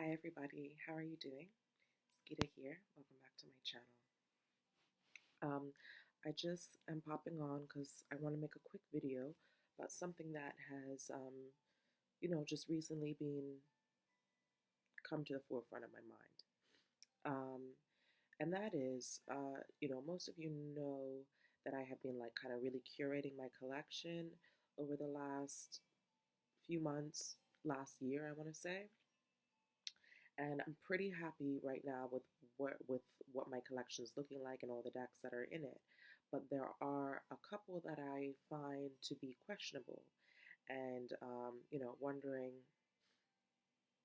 Hi everybody, how are you doing? Skita here. Welcome back to my channel. I just am popping on because I want to make a quick video about something that has, just recently been come to the forefront of my mind. And that is, most of you know that I have been like kind of really curating my collection over the last few months, last year, I want to say. And I'm pretty happy right now with what my collection is looking like and all the decks that are in it. But there are a couple that I find to be questionable, and wondering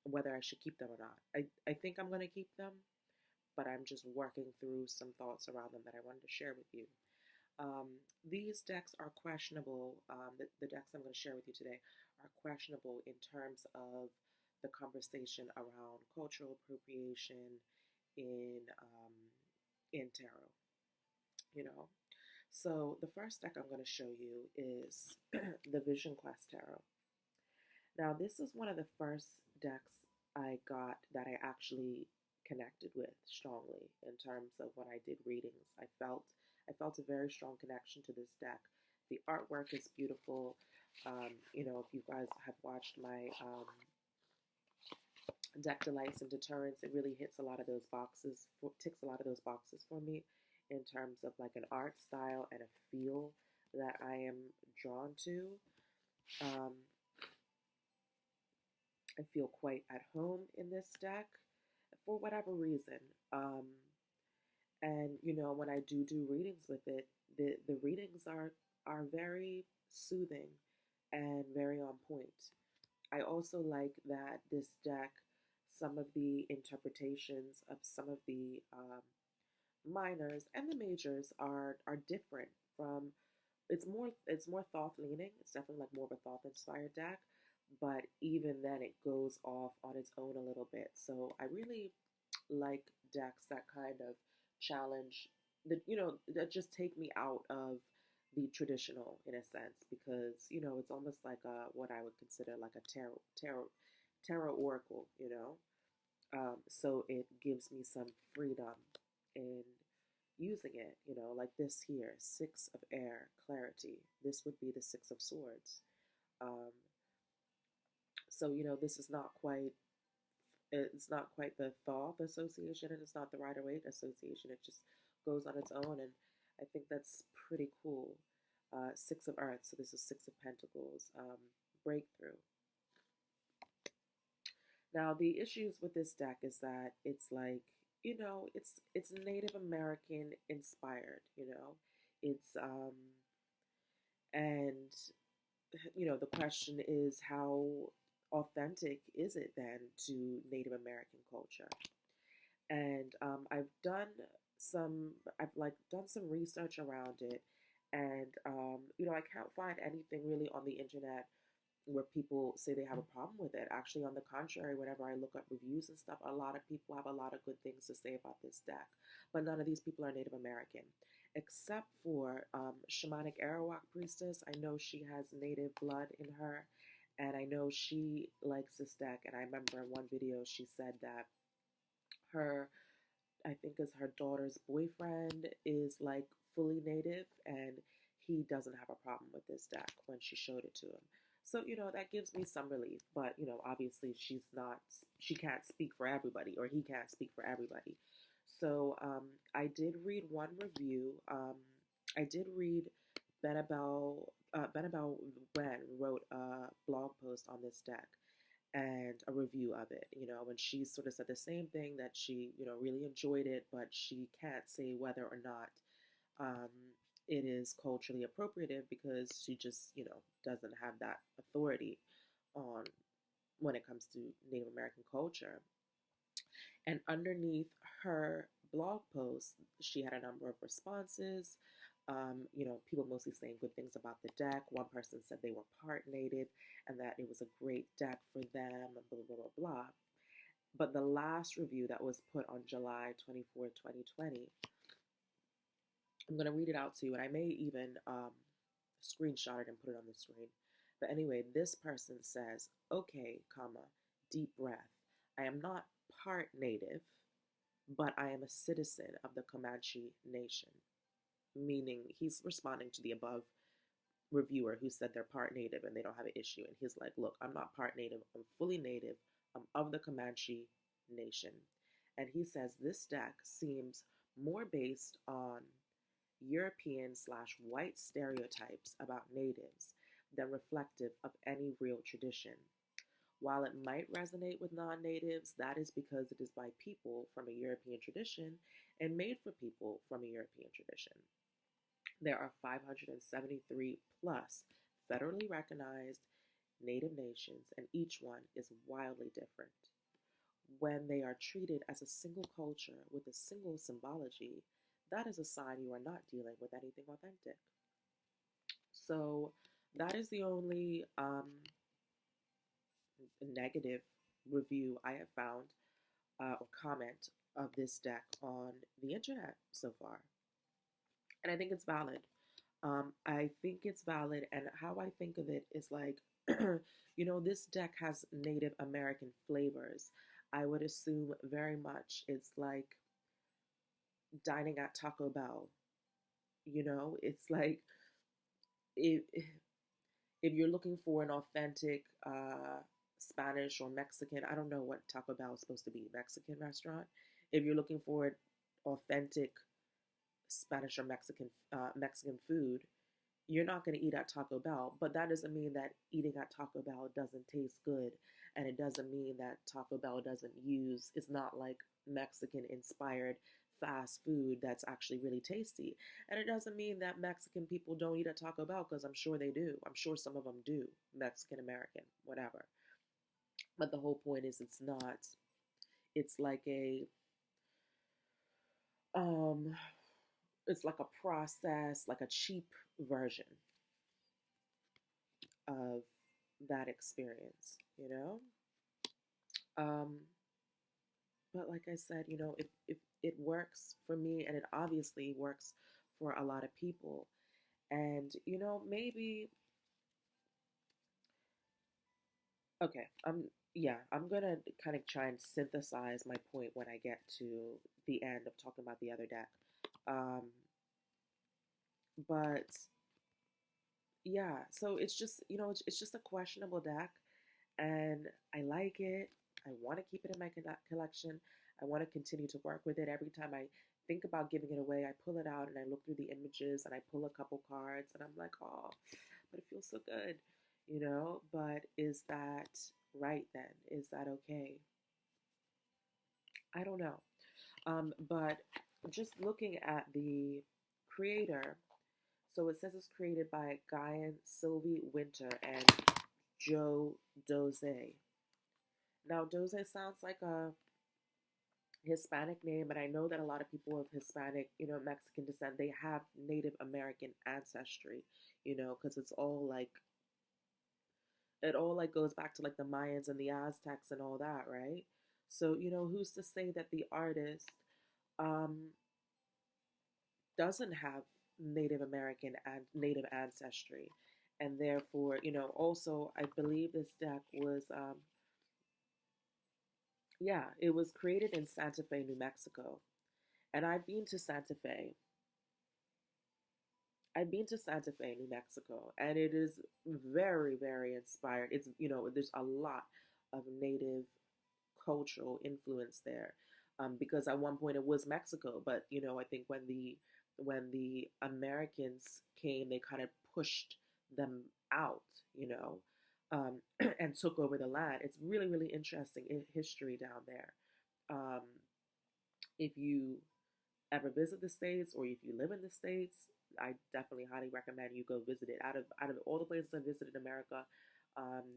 whether I should keep them or not. I think I'm gonna keep them, but I'm just working through some thoughts around them that I wanted to share with you. These decks are questionable. The decks I'm going to share with you today are questionable in terms of the conversation around cultural appropriation in tarot. You know, so the first deck I'm going to show you is the Vision Quest Tarot. Now, this is one of the first decks I got that I actually connected with strongly in terms of when I did readings. I felt a very strong connection to this deck. The artwork is beautiful. If you guys have watched my deck delights and deterrence, it really hits a lot of those boxes, ticks a lot of those boxes for me in terms of like an art style and a feel that I am drawn to. I feel quite at home in this deck for whatever reason. And when I do readings with it, the readings are very soothing and very on point. I also like that this deck, some of the interpretations of some of the minors and the majors are different from. It's more thought leaning. It's definitely like more of a thought inspired deck, but even then it goes off on its own a little bit. So I really like decks that kind of challenge that just take me out of the traditional in a sense, because it's almost like what I would consider like a tarot oracle. So it gives me some freedom in using it. Like this here, Six of Air, clarity. This would be the Six of Swords. um, so this is not quite, it's not quite the Thoth association, and it's not the Rider-Waite association. It just goes on its own, and I think that's pretty cool. Six of Earth, so this is Six of Pentacles, breakthrough. Now the issues with this deck is that it's like, it's Native American inspired. It's and the question is, how authentic is it then to Native American culture? And I've like done some research around it, and I can't find anything really on the internet where people say they have a problem with it. Actually, on the contrary, whenever I look up reviews and stuff, a lot of people have a lot of good things to say about this deck. But none of these people are Native American, except for Shamanic Arawak Priestess. I know she has Native blood in her, and I know she likes this deck. And I remember in one video she said that I think is her daughter's boyfriend is like fully Native, and he doesn't have a problem with this deck when she showed it to him. So, that gives me some relief. But, obviously she can't speak for everybody, or he can't speak for everybody. So I did read one review. I did read Benabel Wen wrote a blog post on this deck and a review of it, and she sort of said the same thing, that she, really enjoyed it, but she can't say whether or not it is culturally appropriative, because she just, doesn't have that authority on when it comes to Native American culture. And underneath her blog post, she had a number of responses. People mostly saying good things about the deck. One person said they were part Native and that it was a great deck for them, and blah, blah, blah, blah. But the last review that was put on July 24th, 2020, I'm going to read it out to you, and I may even screenshot it and put it on the screen. But anyway, this person says, okay, comma, deep breath. I am not part native, but I am a citizen of the Comanche Nation, meaning he's responding to the above reviewer who said they're part native and they don't have an issue. And he's like, look, I'm not part native, I'm fully native, I'm of the Comanche Nation. And he says this deck seems more based on European slash white stereotypes about natives than reflective of any real tradition. While it might resonate with non natives, that is because it is by people from a European tradition and made for people from a European tradition. There are 573 plus federally recognized native nations, and each one is wildly different. When they are treated as a single culture with a single symbology, that is a sign you are not dealing with anything authentic. So, that is the only negative review I have found or comment of this deck on the internet so far. And I think it's valid. I think it's valid, and how I think of it is like, this deck has Native American flavors. I would assume very much it's like dining at Taco Bell. It's like if if you're looking for an authentic Spanish or Mexican, I don't know what Taco Bell is supposed to be, Mexican restaurant. If you're looking for an authentic Spanish or Mexican food, you're not going to eat at Taco Bell. But that doesn't mean that eating at Taco Bell doesn't taste good, and it doesn't mean that Taco Bell it's not like Mexican inspired fast food that's actually really tasty. And it doesn't mean that Mexican people don't eat at Taco Bell, because I'm sure they do. I'm sure some of them do, Mexican American, whatever. But the whole point is it's not. It's like um it's like a process, like a cheap version of that experience. Um, but like I said, if it works for me, and it obviously works for a lot of people, and maybe okay, I'm gonna kind of try and synthesize my point when I get to the end of talking about the other deck. Um, but yeah, so it's just a questionable deck, and I like it. I want to keep it in my collection. I want to continue to work with it. Every time I think about giving it away, I pull it out and I look through the images and I pull a couple cards and I'm like, oh, but it feels so good. But is that right then? Is that okay? I don't know. But just looking at the creator, so it says it's created by Guyan Sylvie Winter and Joe Doze. Now, Doze sounds like a Hispanic name, and I know that a lot of people of Hispanic, Mexican descent, they have Native American ancestry, because it all like goes back to like the Mayans and the Aztecs and all that, right? So, who's to say that the artist um, doesn't have Native American and Native ancestry? And therefore, also, I believe this deck was, it was created in Santa Fe, New Mexico. And I've been to Santa Fe. I've been to Santa Fe, New Mexico, and it is very, very inspired. There's a lot of Native cultural influence there, because at one point it was Mexico, but I think when the Americans came, they kind of pushed them out, and took over the land. It's really, really interesting history down there. Um, if you ever visit the States, or if you live in the States, I definitely highly recommend you go visit it. Out of all the places I visited in America,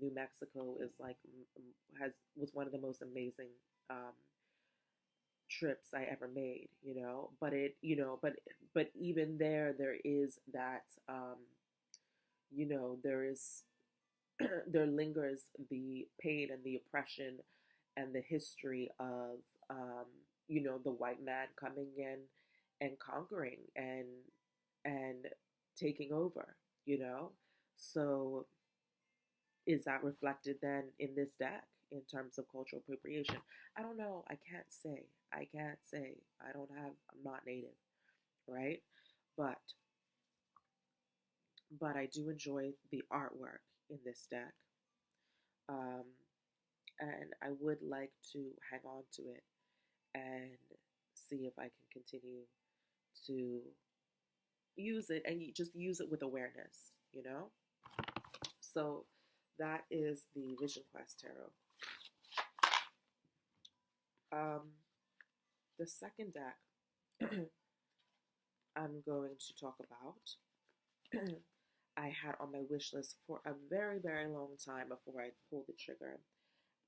New Mexico is like was one of the most amazing um, trips I ever made. But but even there is that there is there lingers the pain and the oppression and the history of the white man coming in and conquering and taking over. So is that reflected then in this deck? in terms of cultural appropriation. I don't know. I can't say. I can't say. I'm not native, right? But I do enjoy the artwork in this deck. Um, and I would like to hang on to it and see if I can continue to use it and just use it with awareness, you know? So that is the Vision Quest Tarot. The second deck I'm going to talk about, I had on my wish list for a very, very long time before I pulled the trigger.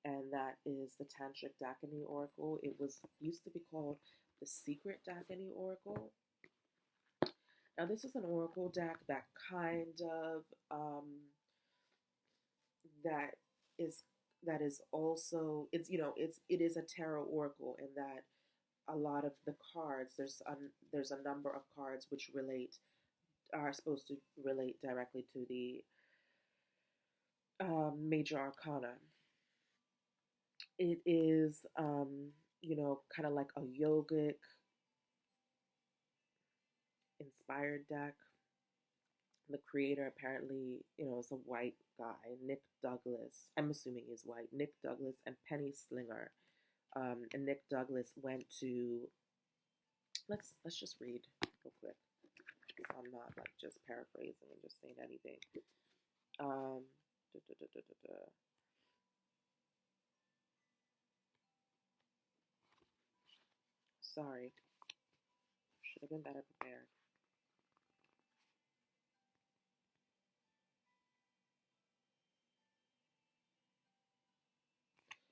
And that is the Tantric Daphne Oracle. It used to be called the Secret Daphne Oracle. Now, this is an oracle deck that kind of that is also, it is a tarot oracle in that a lot of the cards, there's a number of cards which are supposed to relate directly to the major arcana. It is kind of like a yogic inspired deck. The creator apparently, is a white guy, Nick Douglas. I'm assuming he's white. Nick Douglas and Penny Slinger. And Nick Douglas went to. Let's just read real quick. So I'm not like just paraphrasing and just saying anything. Sorry, should have been better prepared.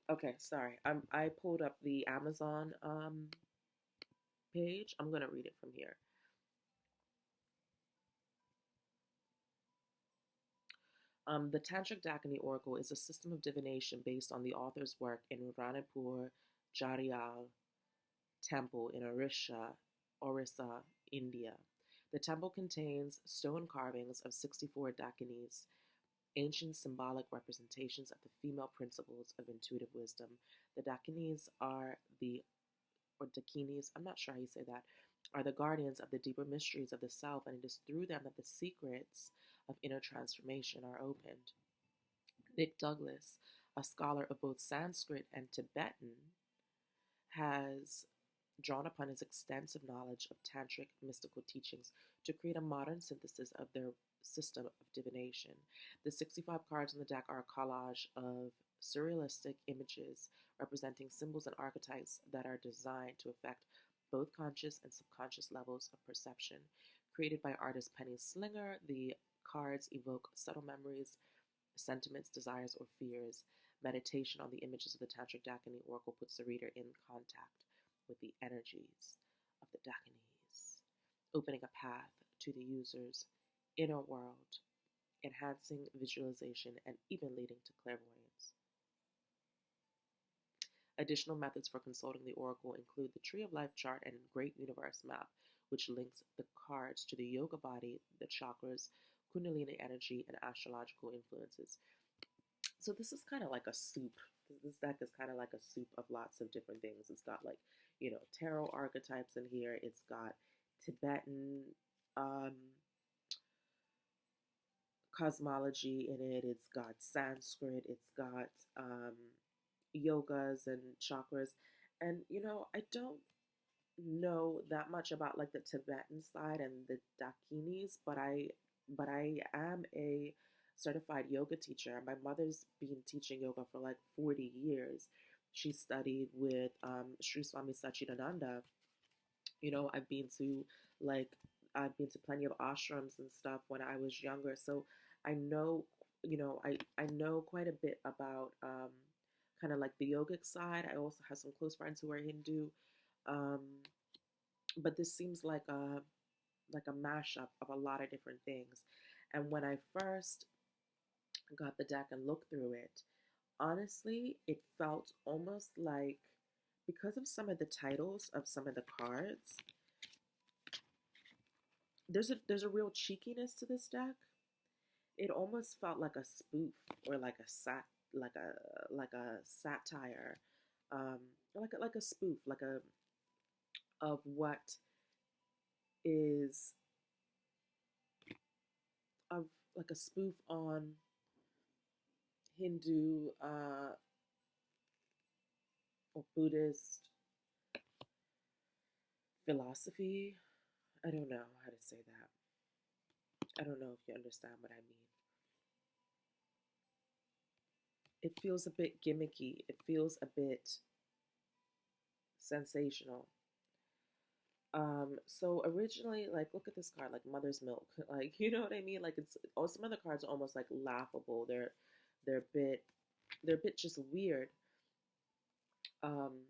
Okay, sorry. I pulled up the Amazon page. I'm gonna read it from here. The Tantric Daphne Oracle is a system of divination based on the author's work in Ranipur Jarial Temple in Orissa, India. The temple contains stone carvings of 64 Dakhinis, ancient symbolic representations of the female principles of intuitive wisdom. The Dakhinis I'm not sure how you say that, are the guardians of the deeper mysteries of the self, and it is through them that the secrets of inner transformation are opened. Nick Douglas, a scholar of both Sanskrit and Tibetan, has drawn upon his extensive knowledge of tantric mystical teachings to create a modern synthesis of their system of divination. The 65 cards in the deck are a collage of surrealistic images representing symbols and archetypes that are designed to affect both conscious and subconscious levels of perception. Created by artist Penny Slinger, the cards evoke subtle memories, sentiments, desires, or fears. Meditation on the images of the Tantric Daphne Oracle puts the reader in contact with the energies of the Dakhinis, opening a path to the user's inner world, enhancing visualization, and even leading to clairvoyance. Additional methods for consulting the oracle include the Tree of Life chart and Great Universe map, which links the cards to the yoga body, the chakras, kundalini energy, and astrological influences. So this is kind of like a soup. This deck is kind of like a soup of lots of different things. It's got like, tarot archetypes in here. It's got Tibetan cosmology in it. It's got Sanskrit. It's got yogas and chakras. And, I don't know that much about like the Tibetan side and the Dakhinis, but I am a certified yoga teacher. My mother's been teaching yoga for like 40 years. She studied with Sri Swami Satchidananda. I've been to plenty of ashrams and stuff when I was younger. So I know, I know quite a bit about kind of like the yogic side. I also have some close friends who are Hindu. But this seems like a mashup of a lot of different things. And when I first got the deck and looked through it, honestly, it felt almost like, because of some of the titles of some of the cards, there's a real cheekiness to this deck. It almost felt like a spoof or like a like a satire, um, like a spoof, like a of what is of like a spoof on Hindu or Buddhist philosophy. I don't know how to say that. I don't know if you understand what I mean. It feels a bit gimmicky. It feels a bit sensational. So originally, like, look at this card, like Mother's Milk, like, you know what I mean? Like, it's, oh, some other cards are almost like laughable. They're a bit, they're a bit just weird. Um,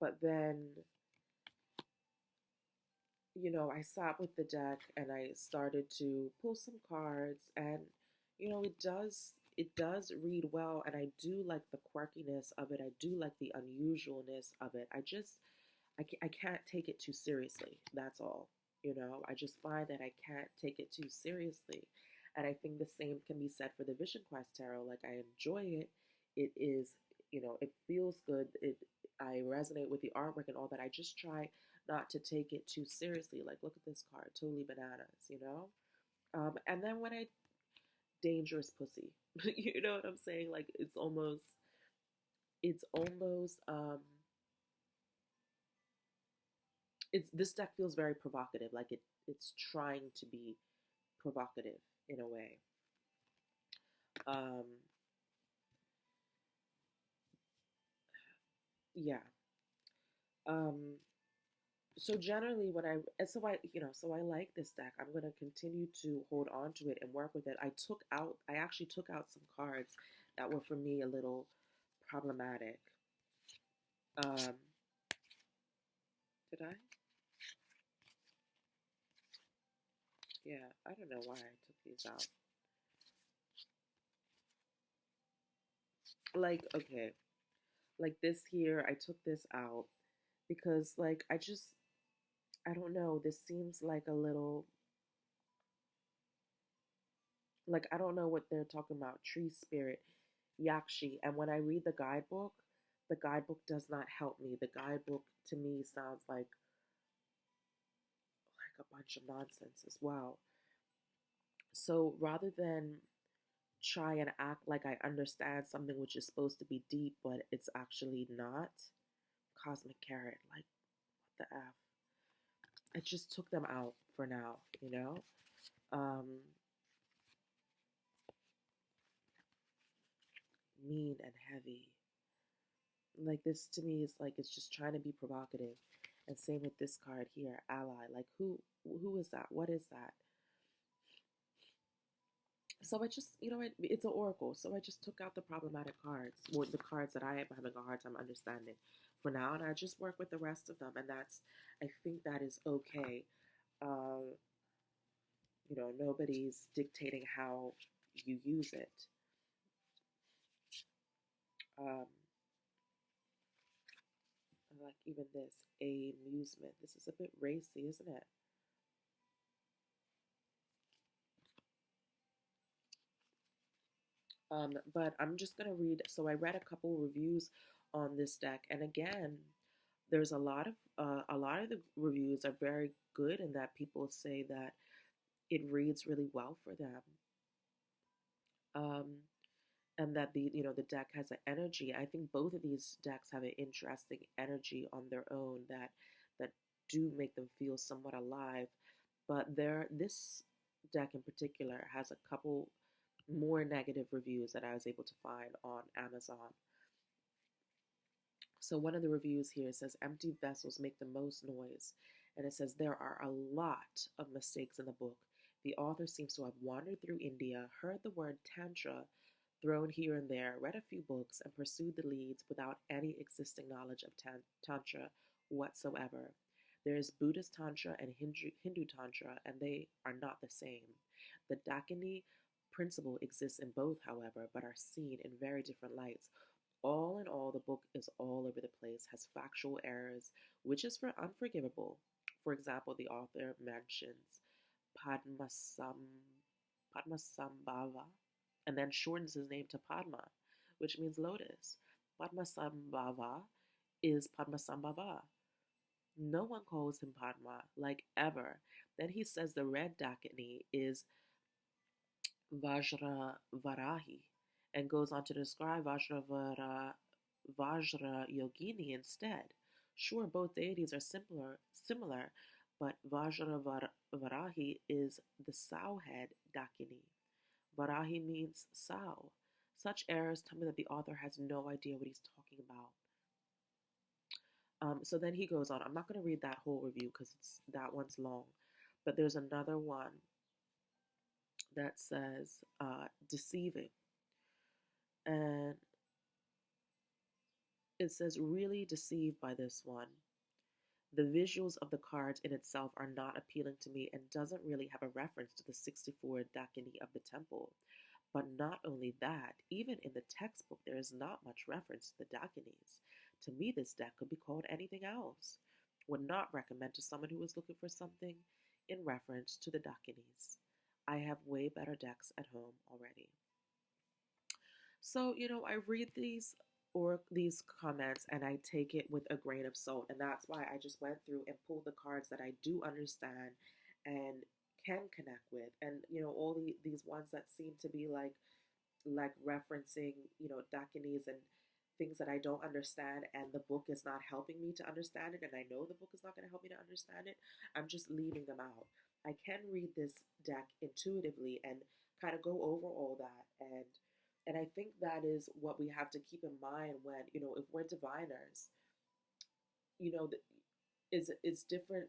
but then, I sat with the deck and I started to pull some cards, and it does read well, and I do like the quirkiness of it. I do like the unusualness of it. I can't take it too seriously. That's all. I just find that I can't take it too seriously. And I think the same can be said for the Vision Quest Tarot. Like, I enjoy it. It is, it feels good. I resonate with the artwork and all that. I just try not to take it too seriously. Like, look at this card, totally bananas. And then when I dangerous pussy, you know what I'm saying? Like, it's almost it's this deck feels very provocative. Like, it's trying to be provocative in a way. Um, yeah. Um, so generally, when I and so I you know so I like this deck. I'm gonna continue to hold on to it and work with it. I actually took out some cards that were for me a little problematic. Um, did I? Yeah, I don't know why I took these out. Like, okay, like this here, I took this out because, like, I don't know, this seems like a little, like, I don't know what they're talking about, tree spirit, yakshi. And when I read the guidebook does not help me. The guidebook to me sounds like a bunch of nonsense as well. So rather than try and act like I understand something which is supposed to be deep, but it's actually not, cosmic carrot, like, what the F? I just took them out for now. Um, Mean and heavy. Like, this to me is like it's just trying to be provocative. And same with this card here, ally. Like, who is that? What is that? So I just, it's an oracle. So I just took out the problematic cards, or the cards that I am having a hard time understanding for now, and I just work with the rest of them, and I think that is okay. Uh, Nobody's dictating how you use it. Um, like even this, amusement. This is a bit racy, isn't it? But I'm just gonna read. So I read a couple reviews on this deck, and again, there's a lot of the reviews are very good in that people say that it reads really well for them, um, and that the deck has an energy. I think both of these decks have an interesting energy on their own that do make them feel somewhat alive. But this deck in particular has a couple more negative reviews that I was able to find on Amazon. So one of the reviews here says empty vessels make the most noise. And it says there are a lot of mistakes in the book. The author seems to have wandered through India, heard the word Tantra thrown here and there, read a few books, and pursued the leads without any existing knowledge of Tantra whatsoever. There is Buddhist Tantra and Hindu Tantra, and they are not the same. The Dakini principle exists in both, however, but are seen in very different lights. All in all, the book is all over the place, has factual errors, which is unforgivable. For example, the author mentions Padmasambhava and then shortens his name to Padma. which means lotus. Padmasambhava is Padmasambhava. No one calls him Padma, like ever. Then he says the red Dakini is Vajra Varahi and goes on to describe Vajra Yogini instead. Sure, both deities are similar, but Varahi is the sow head Dakini. Varahi means sow. Such errors tell me that the author has no idea what he's talking about. So then he goes on. I'm not going to read that whole review because that one's long, but there's another one that says deceiving, and it says really deceived by this one. The visuals of the cards in itself are not appealing to me and doesn't really have a reference to the 64 Dakini of the temple. But not only that, even in the textbook, there is not much reference to the Dakinis. To me, this deck could be called anything else. Would not recommend to someone who is looking for something in reference to the Dakinis. I have way better decks at home already. So, I read these comments and I take it with a grain of salt, and that's why I just went through and pulled the cards that I do understand and can connect with, and all these ones that seem to be like referencing Dakinis and things that I don't understand, and the book is not helping me to understand it, and I know the book is not going to help me to understand it. I'm just leaving them out. I can read this deck intuitively and kind of go over all that, and I think that is what we have to keep in mind when if we're diviners, you know, it's different.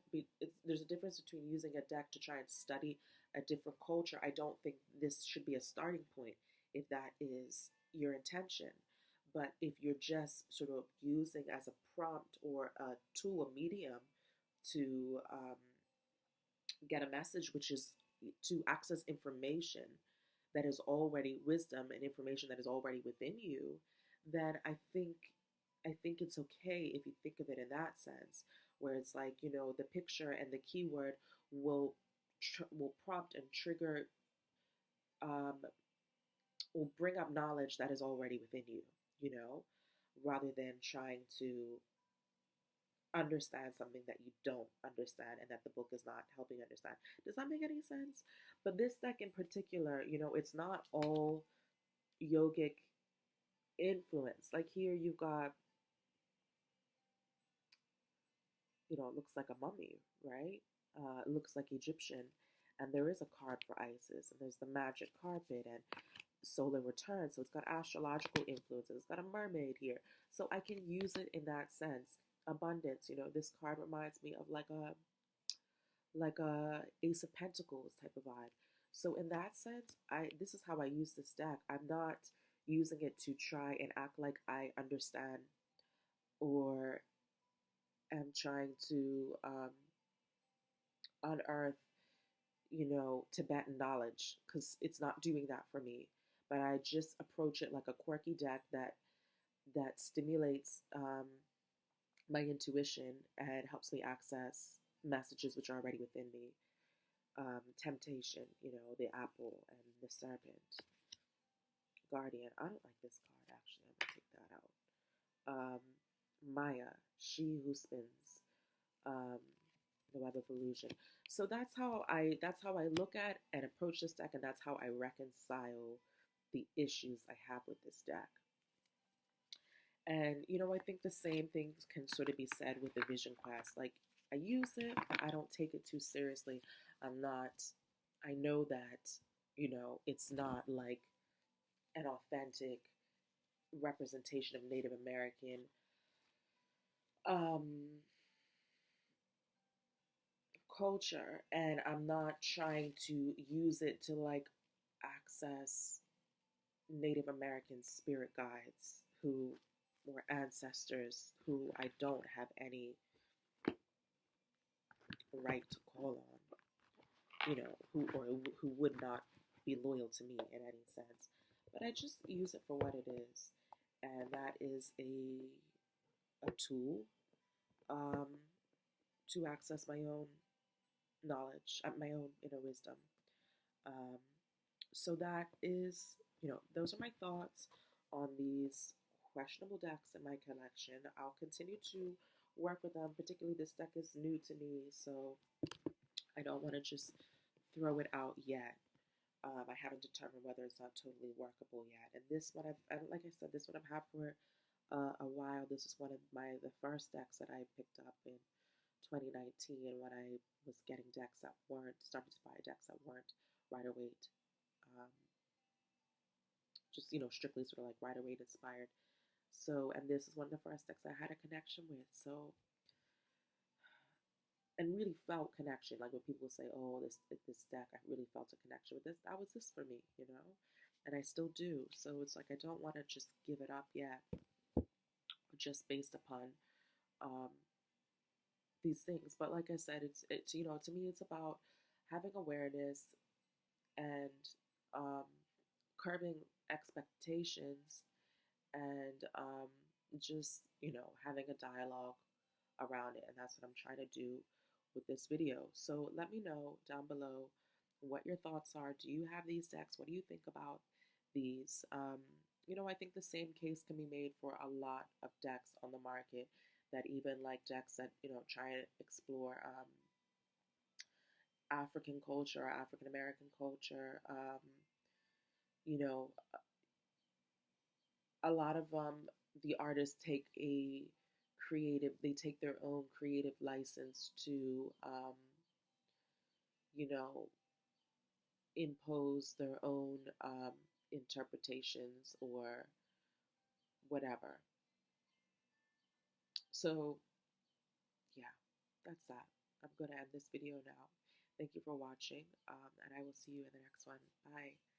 There's a difference between using a deck to try and study a different culture. I don't think this should be a starting point if that is your intention. But if you're just sort of using as a prompt or a tool, a medium to get a message, which is to access information that is already wisdom and information that is already within you, then I think it's okay if you think of it in that sense, where it's like the picture and the keyword will prompt and trigger, will bring up knowledge that is already within you, rather than trying to understand something that you don't understand and that the book is not helping understand. Does that make any sense? But this deck in particular, it's not all yogic influence. Like here you've got, it looks like a mummy, right? It looks like Egyptian. And there is a card for Isis, and there's the magic carpet and solar return. So it's got astrological influences. It's got a mermaid here. So I can use it in that sense. Abundance, this card reminds me of like a Ace of Pentacles type of vibe. So in that sense, this is how I use this deck. I'm not using it to try and act like I understand or am trying to unearth, Tibetan knowledge, because it's not doing that for me. But I just approach it like a quirky deck that stimulates my intuition and helps me access messages which are already within me. Temptation, the apple and the serpent. Guardian. I don't like this card actually. I'm gonna take that out. Maya, she who spins. The web of illusion. So that's how I look at and approach this deck, and that's how I reconcile the issues I have with this deck. And I think the same things can sort of be said with the Vision Quest. Like, I use it, but I don't take it too seriously. I know that, it's not like an authentic representation of Native American culture, and I'm not trying to use it to like access Native American spirit guides who were ancestors who I don't have any right to call on, who would not be loyal to me in any sense. But I just use it for what it is, and that is a tool to access my own knowledge, my own inner wisdom. So that is, those are my thoughts on these questionable decks in my collection. I'll continue to work with them. Particularly, this deck is new to me, so I don't want to just throw it out yet. I haven't determined whether it's not totally workable yet. And this one, like I said, this one I've had for a while. This is one of the first decks that I picked up in 2019 when I was getting decks that weren't, starting to buy decks that weren't Rider Waite, um, just, strictly sort of like Rider Waite inspired. So, and this is one of the first decks I had a connection with. So, and really felt connection. Like when people say, "Oh, this deck," I really felt a connection with this. That was this for me, and I still do. So it's like I don't want to just give it up yet, just based upon um, these things. But like I said, it's to me it's about having awareness and um, curbing expectations and just having a dialogue around it, and that's what I'm trying to do with this video. So let me know down below what your thoughts are. Do you have these decks? What do you think about these? I think the same case can be made for a lot of decks on the market, that even like decks that try to explore African culture or African American culture. You know, a lot of the artists they take their own creative license to you know impose their own interpretations or whatever. So yeah, that's that. I'm gonna end this video now. Thank you for watching, and I will see you in the next one. Bye.